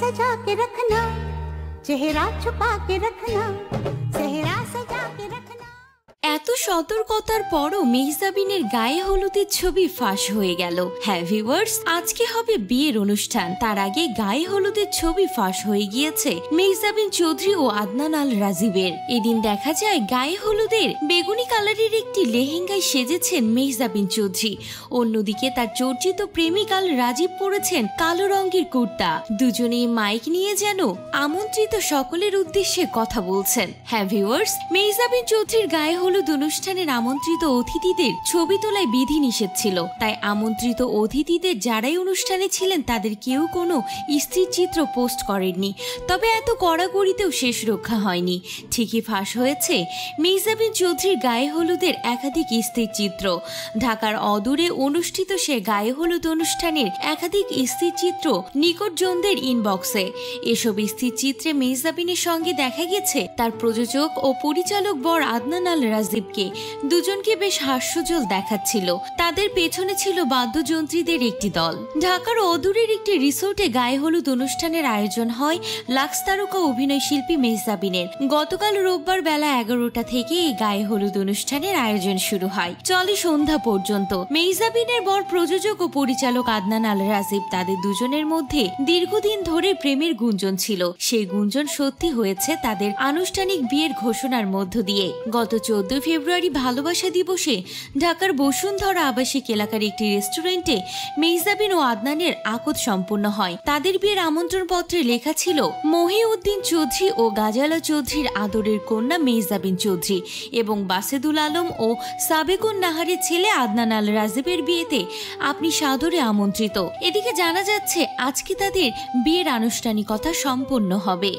सजा के रखना, चेहरा छुपा के रखना, सेहरा सजा के रखना। এত সতর্কতার পরও মেহজাবিনের গায়ে হলুদের ছবি ফাঁস হয়ে গেল। হ্যাঁ ভিউয়ার্স, আজকে হবে বিয়ের অনুষ্ঠান, তার আগে গায়ে হলুদের ছবি ফাঁস হয়ে গিয়েছে মেহজাবিন চৌধুরী ও আদনান আল রাজীবের। এদিন দেখা যায় গায়ে হলুদের বেগুনি কালারের একটি লেহেঙ্গায় সেজেছেন মেহজাবিন চৌধুরী, অন্যদিকে তার চর্চিত প্রেমিক আল রাজীব পরেছেন কালো রঙের কুর্তা। দুজনেই মাইক নিয়ে যেন আমন্ত্রিত সকলের উদ্দেশ্যে কথা বলছেন। হ্যাঁ ভিউয়ার্স, মেহজাবিন চৌধুরীর গায়ে হলুদ অনুষ্ঠানের আমন্ত্রিত অতিথিদের ছবি তোলায় বিধি নিষেধ ছিল, তাই আমন্ত্রিত অতিথিদের যারাই অনুষ্ঠানে ছিলেন তাদের কেউ কোনো স্ত্রীর চিত্র পোস্ট করেননি। তবে এত কড়াকড়িতেও শেষ রক্ষা হয়নি, ঠিকই ফাঁস হয়েছে মেহজাবিন চৌধুরীর গায়ে হলুদের একাধিক স্ত্রীর চিত্র। ঢাকার অদূরে অনুষ্ঠিত সে গায়ে হলুদ অনুষ্ঠানের একাধিক স্ত্রীর চিত্র নিকটজনদের ইনবক্সে। এসব স্ত্রীর চিত্রে মেহজাবিনের সঙ্গে দেখা গেছে তার প্রযোজক ও পরিচালক বর আদনান আল রাজীবকে। দুজনকে বেশ হাস্যজ্জ্বল দেখাচ্ছিল, তাদের পেছনে ছিল বাদ্যযন্ত্রীদের একটি দল। ঢাকার অদূরের একটি রিসোর্টে গায়ে হলুদ অনুষ্ঠানের আয়োজন হয় লাক্স তারকা অভিনয় শিল্পী মেহজাবিনের। গতকাল রোববার বেলা 11টা থেকে এই গায়ে হলুদ অনুষ্ঠানের আয়োজন শুরু হয়, চলে সন্ধ্যা পর্যন্ত। মেহজাবিনের বর প্রযোজক ও পরিচালক আদনান আল রাজীব, তাদের দুজনের মধ্যে দীর্ঘদিন ধরে প্রেমের গুঞ্জন ছিল। সেই গুঞ্জন সত্যি হয়েছে তাদের আনুষ্ঠানিক বিয়ের ঘোষণার মধ্য দিয়ে। গত 14 ফেব্রুয়ারি ভালোবাসা দিবসে ঢাকার বসুন্ধরা আবাসিক এলাকার একটি রেস্টুরেন্টে মেহজাবিন ও আদনানের আকদ সম্পন্ন হয়। তাদের বিয়ের আমন্ত্রণ পত্রে লেখা ছিল, মহিউদ্দিন চৌধুরী ও গাজালা চৌধুরীর আদরের কন্যা মেহজাবিন চৌধুরী এবং বাসেদুল আলম ও সাবেকুন নাহারের ছেলে আদনান আল রাজীবের বিয়েতে আপনি সাদরে আমন্ত্রিত। এদিকে জানা যাচ্ছে আজকে তাদের বিয়ের আনুষ্ঠানিকতা সম্পন্ন হবে।